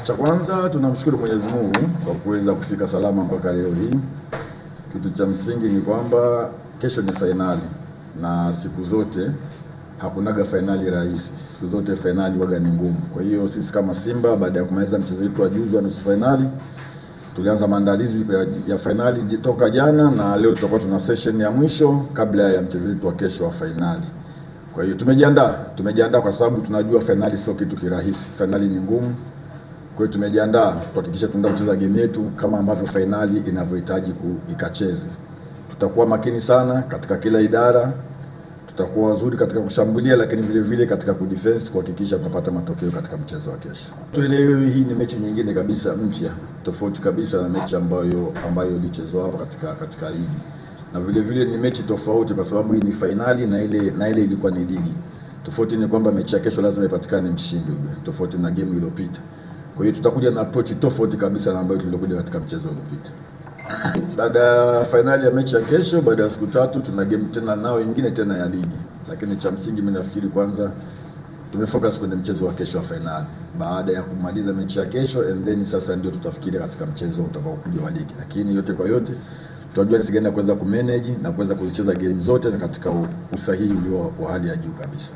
Cha kwanza tunamshukuru Mwenyezi Mungu kwa kuweza kufika salama mpaka leo hii. Kitu cha msingi ni kwamba kesho ni fainali, na siku zote hakunaga fainali rahisi. Siku zote fainali waga ni ngumu. Kwa hiyo sisi kama Simba, baada ya kumaliza mchezo wetu wa juzi wa nusu fainali, tulianza maandalizi ya fainali toka jana, na leo tutakuwa tuna session ya mwisho kabla ya mchezo wetu wa kesho wa fainali. Kwa hiyo tumejiandaa kwa sababu tunajua fainali sio kitu kirahisi. Fainali ni ngumu. Kwa hiyo tumejiandaa kuhakikisha tunaenda kucheza game yetu kama ambavyo fainali inavyohitaji ikachezwe. Tutakuwa makini sana katika kila idara, tutakuwa wazuri katika kushambulia, lakini vile vile katika kudefense kuhakikisha tunapata matokeo katika mchezo wa kesho. Tuelewe hii ni mechi nyingine kabisa mpya, tofauti kabisa na mechi ambayo ilichezwa hapa katika ligi. Na vile vile ni mechi tofauti kwa sababu hii ni fainali na ile ilikuwa ni ligi. Tofauti ni kwamba mechi ya kesho lazima ipatikane mshindi, tofauti na game iliyopita. Kwa hiyo tutakuja na approach tofauti kabisa na ambayo tulikuja katika mchezo uliopita. Baada ya finali ya mechi ya kesho, baada ya siku 3 tuna game tena nao nyingine tena ya ligi. Lakini cha msingi mimi nafikiri kwanza tumefocus kwenye mchezo wa kesho wa finali. Baada ya kumaliza mechi ya kesho and then sasa ndio tutafikiria katika mchezo utakaokuja wa ligi. Lakini yote kwa yote tutajua jinsi gani kuweza kumanage na kuweza kuzicheza game zote na katika usahihi ulio wa hali ya juu kabisa.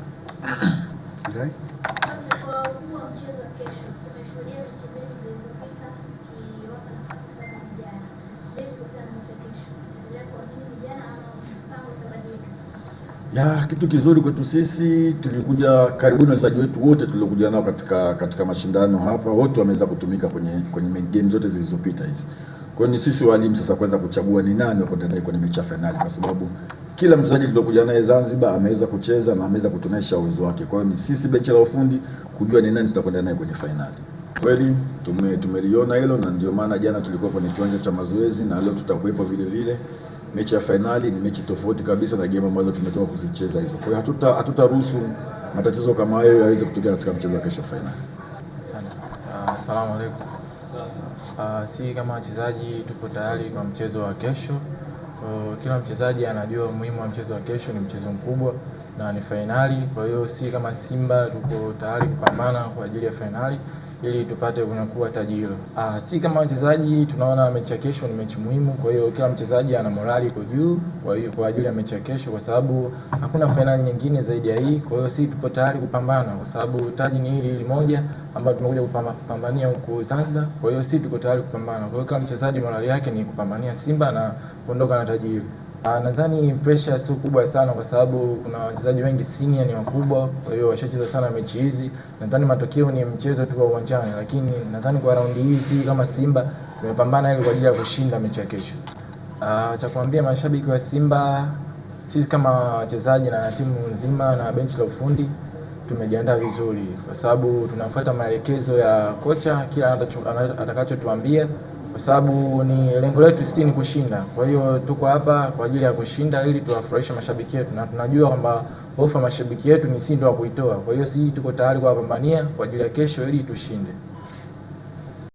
Kitu kizuri kwetu sisi, tulikuja karibuni wachezaji wetu wote tuliokuja nao katika mashindano hapa wote wameweza kutumika kwenye game zote zilizopita hizi. Kwa hiyo ni sisi walimu sasa kuweza kuchagua ni nani wakwenda naye kwenye mechi ya finali, kwa sababu kila mchezaji tuliokuja naye Zanzibar ameweza kucheza na ameweza kutuonyesha uwezo wake. Kwa hiyo ni sisi benchi la ufundi kujua ni nani tutakwenda naye kwenye finali. Kweli tumeliona hilo, na ndio maana jana tulikuwa kwenye kiwanja cha mazoezi na leo tutakuwepo vile vile. Mechi ya finali ni mechi tofauti kabisa na game ambazo tumetoka kuzicheza hizo. Kwa hiyo hatutaruhusu matatizo kama hayo yaweze kutokea katika mchezo wa kesho finali. Asalamu alaykum. Si kama wachezaji tuko tayari kwa mchezo wa kesho. Kila mchezaji anajua umuhimu wa mchezo wa kesho, ni mchezo mkubwa na ni finali. Kwa hiyo si kama Simba tuko tayari kupambana kwa ajili ya finali ili tupate kunyakua taji hilo. Si kama wachezaji tunaona mechi ya kesho ni mechi muhimu, kwa hiyo kila mchezaji ana morali iko juu kwa ajili ya mechi ya kesho, kwa sababu hakuna finali nyingine zaidi ya hii. Kwa hiyo si tupo tayari kupambana kwa sababu taji ni hili moja ambalo tumekuja kupambania huko Zanzibar. Kwa hiyo si tuko tayari kupambana. Kwa hiyo kila mchezaji morali yake ni kupambania Simba na kuondoka na taji hilo. Nadhani pressure sio kubwa sana kwa sababu kuna wachezaji wengi senior ni wakubwa, kwa hiyo washacheza sana mechi hizi. Nadhani matokeo ni mchezo tu wa uwanjani, lakini nadhani kwa raundi hii si kama Simba tumepambana ili kwa ajili ya kushinda mechi ya kesho. Cha kuambia mashabiki wa Simba, sisi kama wachezaji na timu nzima na benchi la ufundi tumejiandaa vizuri kwa sababu tunafuata maelekezo ya kocha kila atakachotuambia, kwa sababu ni lengo letu sisi ni kushinda. Kwa hiyo tuko hapa kwa ajili ya kushinda ili tuwafurahishe mashabiki wetu, na tunajua kwamba hofu mashabiki wetu ni sisi ndio wa kuitoa. Kwa hiyo sisi tuko tayari kuwapambania kwa ajili ya kesho ili tushinde.